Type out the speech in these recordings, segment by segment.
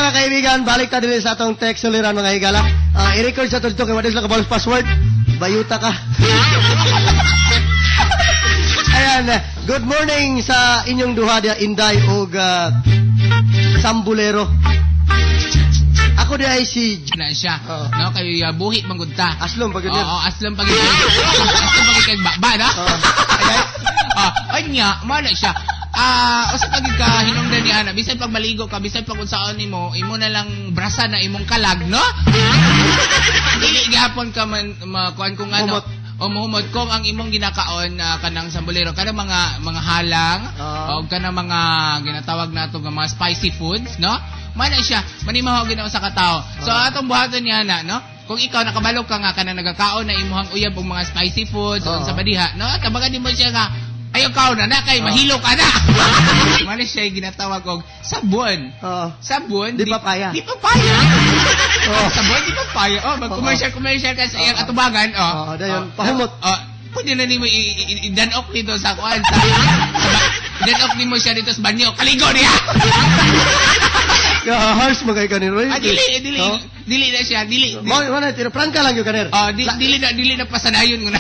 mga kaibigan, balik ta din sa atong text suliran mga higala. I-record sa to kay what is nakabalos password. Bayuta ka. Ayan, good morning sa inyong duha dia Inday ug Sambulero. Ako di ay si na siya. No kay buhi manggudta. Aslom pagid. Oo, aslom pagid. Aslom pagid kay baba na. Ay nya, mana siya. Usa pagid ka hinungdan ni ana, bisan pag maligo ka, bisan pag unsaon nimo, imo na lang brasa na imong kalag, no? Dili gihapon ka man kuan kung ano. Umuhumot kung ang imong ginakaon kanang Sambulero kanang mga halang o kanang mga ginatawag nato nga mga spicy foods, no? Mana siya, manimaho ginaw sa katao. So atong buhaton niya na, no? Kung ikaw nakabalog ka nga kanang nagakaon na imuhang uyab og mga spicy foods o sa badiha, no? Tabagan nimo siya nga ayaw ka na kay mahilo ka na. Mana siya ginatawag og sabon. Sabon di papaya. Di papaya. Sabon di papaya. Mag-commercial ka sa iyang atubangan. Dayon pahumot. Pwede na nimo i-danok dito sa kuan sa danok nimo siya dito sa banyo. Kaligo niya. Harsh magay kanir. Dili na siya, dili. Mana tiro prangka lang yo kanir. Dili na pasanayon ko na.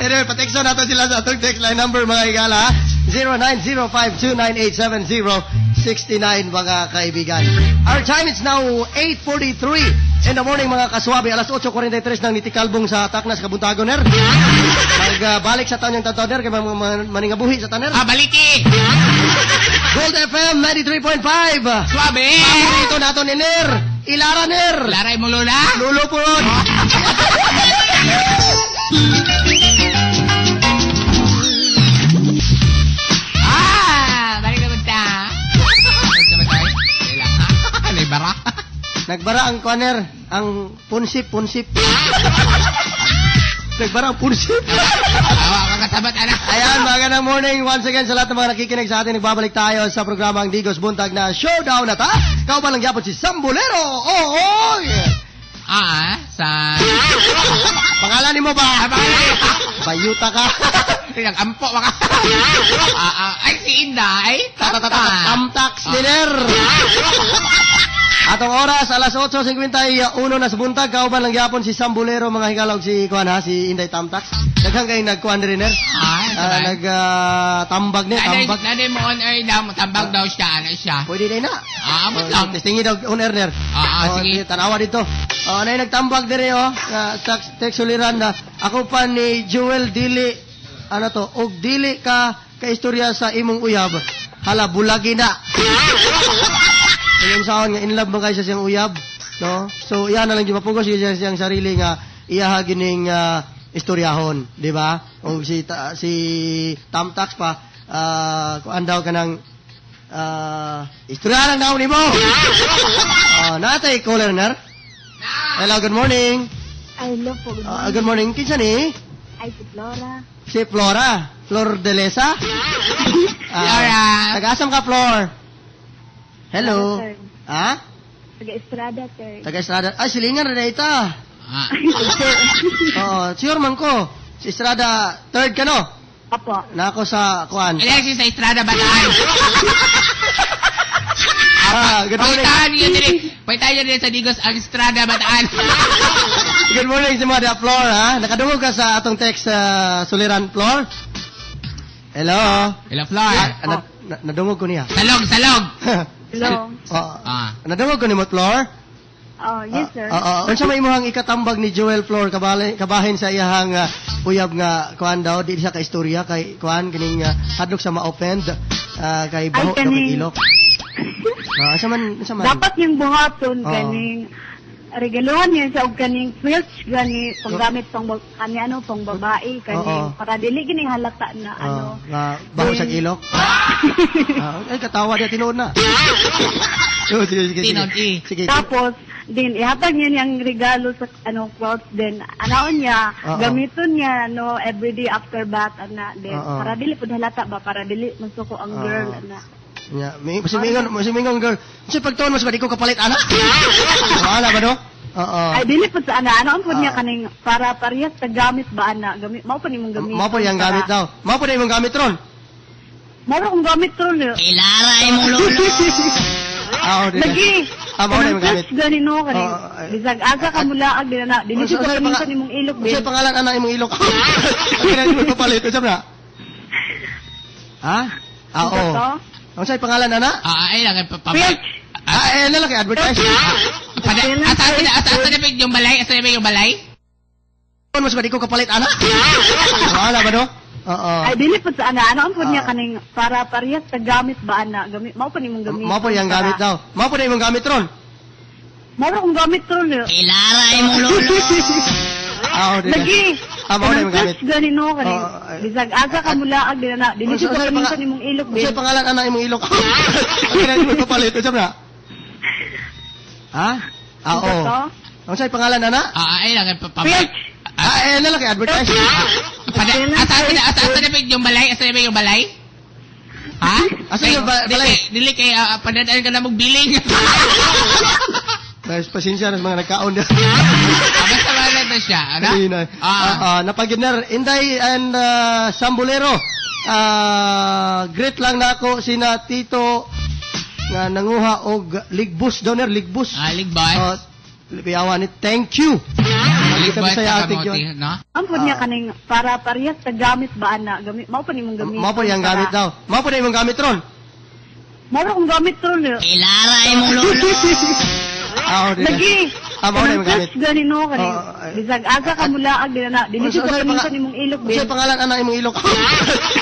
Anyway, patekso nato sila sa atong text line number mga higala 0905298769 mga kaibigan. Our time is now 8:43 in the morning mga kaswabe. Alas 8:43 nang nitikalbong sa Taknas Kabuntagon ner. Magbalik sa tanyang tatoder kay maningabuhi sa taner. Baliki. Gold FM 93.5. Swabe. Paborito nato ni Ner. Ilara ner. Laray mo lola. Lulo po. Bara. Nagbara ang corner, ang punsip. Nagbara ang punsip. Kakasabat anak. Ayan, magandang morning once again sa lahat ng mga nakikinig sa atin. Nagbabalik tayo sa programang Digos Buntag na Showdown na ta. Kauban lang yapon si Sambulero. Sa... Pangalan mo ba? Bayuta ka. Nag-ampo maka. Ay, si Inday. Tamtax dinner. Atong oras, alas 8:51 na sa buntag. Kauban lang yapon si Sambulero, mga higalog si Kuan ha, si Inday Tamtax. Daghang kay nagkuan rin ner. Nagtambag ni, tambag. Naday mo on air daw, matambag daw siya, siya. Pwede din na. Amot lang. Testingi daw on air ner. Sige. Tanawa dito. Nay nagtambag dire text uliran na ako pa ni Joel Dili og dili ka istorya sa imong uyab. Hala bulagi na. Yung saon nga in love mo kay sa siyang uyab, no? So iya na lang di mapugos siya siyang sarili nga iya gining istoryahon, di ba? O si Tamtax pa kuan daw kanang istorya lang daw nimo. Natay caller ner. Hello, good morning. Hello po, good morning. Good morning. Kinsa ni? Ay, si Flora. Si Flora? Flor de Lesa? Flora. Taga-asam ka, Flor? Hello. Taga-Estrada, sir. Taga-Estrada. Ay, silingan na ita. Sure man ko. Si Estrada, third ka, no? Apo. Nako sa kuan. Alexis sa Estrada Bataan. Good morning. Paitaan niya din sa Digos ang Estrada Bataan. Good morning si Mada Flor, ha? Nakadungog ka sa atong text suliran, Flor? Hello? Hello, Flor. Nadungog ko niya. Salog. Hello. Nadungog ko ni mo, Flor? Yes, sir. Unsa may imong ikatambag ni Joel Flor kabahin sa iyahang uyab nga kuan daw di siya ka istorya kay kuan kining hadlok sa ma-offend kay baho daw kay ilok. Asa man. Dapat yung buhaton kaning regaluhan niya sa og kaning filch gani panggamit pang babae kaning para dili gini halata na nga baho sa ilok. Ay katawa dia tinuod na. Sige. Tapos din ihatag niya niyang regalo sa clothes din anaon niya gamiton niya everyday after bath din para dili pud halata ba para dili masuko ang girl nya mingon girl si pagtuon mas ba di ko kapalit anak wala ba no ay dili pud sa anaon pud niya kaning para parehas sa gamit ba ana gamit mao pa nimong gamit mao pa yang gamit daw mao pa nimong gamit ron Moro kong gamit to niya. Ilaray mo lolo. Lagi. Amo na yung gamit. Gani no kani. Bisag aga ka mula ag na. Dili ko paminsan imong ilok. Unsay pangalan ana imong ilok? Kailan mo papalit usab na? Ha? Oo. Unsay pangalan ana? Ay lang papalit. Lalaki advertise. Asa na yung balay? Asa na yung balay? Ano mas ba di ko kapalit ana? Wala ba no? Oo. Ay dili pud sa ana. Ano pud niya kaning para parehas sa gamit ba ana? Gamit mao pa nimong gamit. Mao pa yang gamit daw. Mao pa imong gamit ron. Moro kong gamit to niya. Ilaray mo lolo. Lagi. Amo na yung gamit. Gani no kani. Bisag aga ka mula ag na. Dili ko paminsan imong ilok. Unsay pangalan ana imong ilok? Kailan mo papalit usab na? Ha? Oo. Unsay pangalan ana? Ay lang papalit. Lalaki advertise. Asa na yung balay? Asa na yung balay? Ha? Asa yung balay? Dili kay padadaan ka na magbiling. Guys, pasensya na mga nagkaon na. Basta wala na siya. Ano? Napaginer, Inday and Sambulero. Great lang na ako sina Tito nga nanguha og ligbus doner ligbus. Ligbus. Lipiawan ni thank you. Ligbus sa kamote, no? Ampun niya kaning para parehas sa gamit ba ana? Gamit mao pa nimong gamit. Mao pa yang gamit daw. Mao pa imong gamit ron. Moro kong gamit to niya. Ilaray mo lolo. Lagi. Amo na yung gamit. Gani no kani. Bisag aga ka mula ag na. Dili ko paminsan imong ilok. Unsay pangalan ana imong ilok?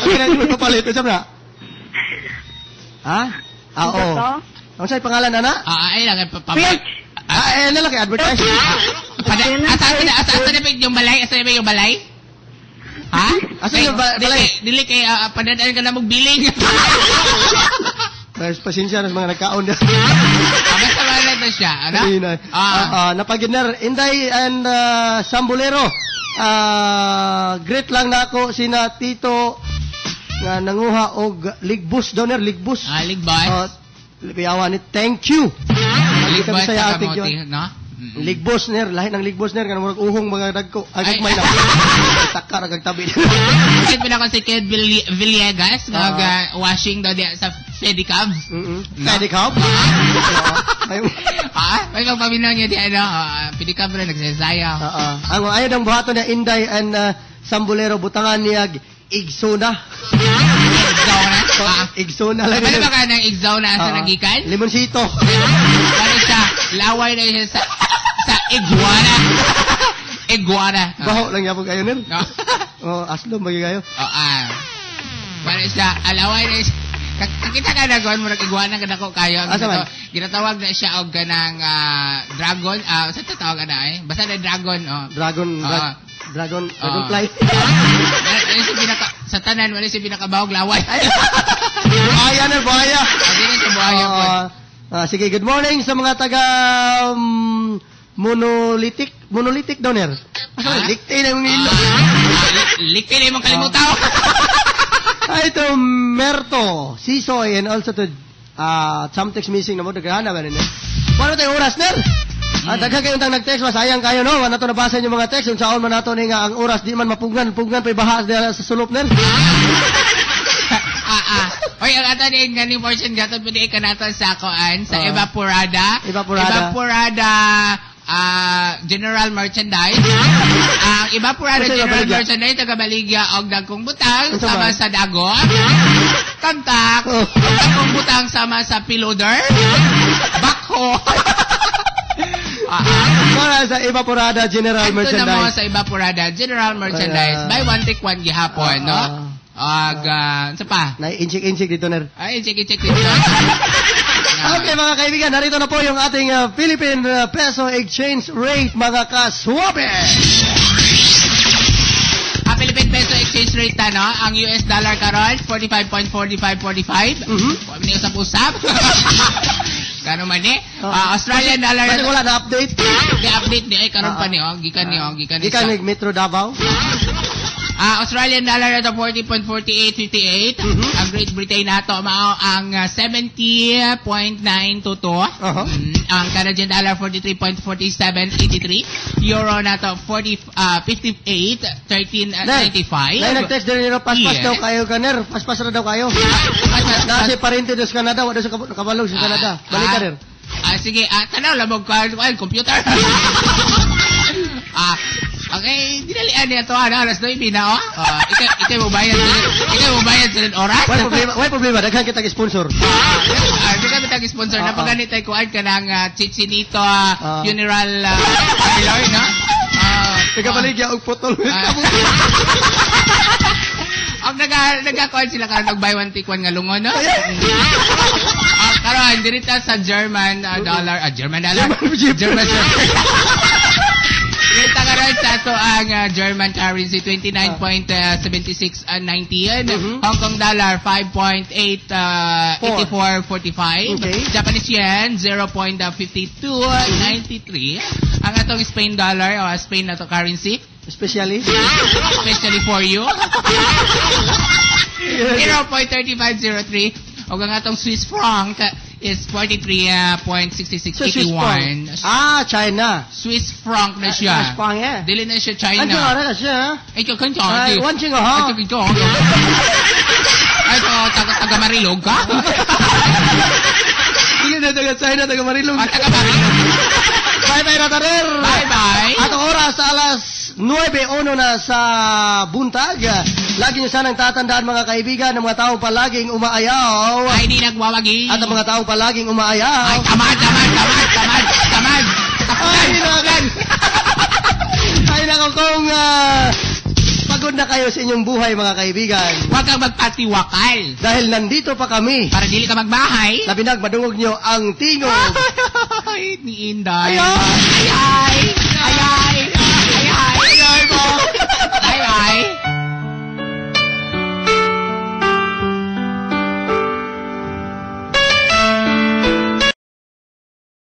Kailan mo papalit usab na? Ha? Oo. Unsay pangalan ana? Ay lang papalit. Lalaki advertise. Asa na yung balay? Asa na yung balay? Ha? Asa yung balay? Dili kay padadaan ka na magbiling. Guys, pasensya na mga nagkaon na. Basta wala na siya. Ano? Napaginer, Inday and Sambulero. Great lang na ako sina Tito nga nanguha og ligbus doner ligbus. Ligbus. Lipiawan ni thank you. Ligbus sa kamote, no? Ligbos ner, lahi ng ligbos ner kanang murag uhong mga dagko. Ay may na. Taka ra kag tabi. Bakit pala ko si Ked Villegas washing daw diya sa pedicab? Pedicab? May magpaminaw niya diya pedicab na nagsasaya. Ang ayaw ng buhaton niya Inday and Sambulero butangan niya Igsona. Igsona lang. Ano ba ka ng Igsona sa nagikan? Limonsito. Ano siya? Laway na siya sa iguana. Iguana. Baho lang yapon kayo nil. Aslo bagi kayo. Ano siya? Laway na siya. Kakita ka na gawin mo iguana ka na ko kayo. Ginatawag na siya og ganang dragon. Saan tatawag ka na Basta na dragon. Dragonfly. Sa tanan, wala siya pinakabawag laway. Buhaya na, buhaya. Hindi sa buhaya po. Sige, good morning sa mga taga monolithic doner. Likti na yung ilo. Likti na yung kalimutaw. Ito, Merto, Sisoy, and also to Chamtex missing na mo. Naghahana ba rin Paano tayo oras, Ner? Daghan kayong tang nag-text, sayang kayo, no? Wala to nabasa yung mga text. Kung saan man nato nga ang oras, di man mapugnan pa ibahas sa sulop, Ner. Oy, ang ato din ganing portion gato pwede ka nato sa koan sa Evaporada general merchandise. Ang Evaporada general merchandise taga Baligya og dagkong butang sama sa dagon. Kantak, dagkong butang sama sa piloder. Bakho. Para sa Evaporada general merchandise. Ito na mo sa Evaporada general merchandise. Buy one take one gihapon, no? Sa pa? Inchik dito, Ner. Inchik dito. Okay, mga kaibigan, narito na po yung ating Philippine Peso Exchange Rate, mga kaswabe! Philippine Peso Exchange Rate no? Ang US dollar karon 45.4545. Pwede usap-usap. Kano man Australian dollar. Kasi wala na update. Di-update di ay karon pa ni gikan ni Gikan ni Metro Davao. Australian dollar na to 40.4858. Ang Great Britain na to mao ang 70.922. Ang Canadian dollar 43.4783. Euro na to 58.1395. Nag-text din nila paspas daw kayo kaner. Paspas na daw kayo. Nasi parente dos Canada, wala sa kabalog sa Canada. Balik ka rin. Sige, tanaw labog ka computer. Okay, dinalian niya to alas 9 na ikaw mo bayad sa oras. Why problema, daghan kita sponsor. Daghan kita sponsor na paganit ay kuan ka ng Chichinito funeral parlor, no? Nagabaligya og putol. Ang nagakuan sila karon og buy one take one nga lungon, no? Karon dirita sa German dollar. Kita karon sa to ang German currency 29.7690. Hong Kong dollar 5.8445. Japanese yen 0.5293. Ang atong Spain dollar o Spain na to currency especially for you 0.3503. O ang atong Swiss franc is 43.6681. China. Swiss franc na siya. Swiss franc, yeah. Dili na siya China. Ano na siya? Ito kan China. One ching ha. Ay taga Marilog ka. Sige na taga China, taga Marilog. Taga Marilog. Bye Ratarer. Bye. At oras alas 9:01 na sa buntag. Lagi niyo sanang tatandaan mga kaibigan ng mga taong palaging umaayaw. Ay, di nagwawagi. At ang mga taong palaging umaayaw. Ay, tamad. Ay, nako kung pagod na kayo sa inyong buhay mga kaibigan. Huwag kang magpatiwakal. Dahil nandito pa kami. Para dili ka magbahay. Labinag madungog nyo ang tingog. Ni Inday. Ay.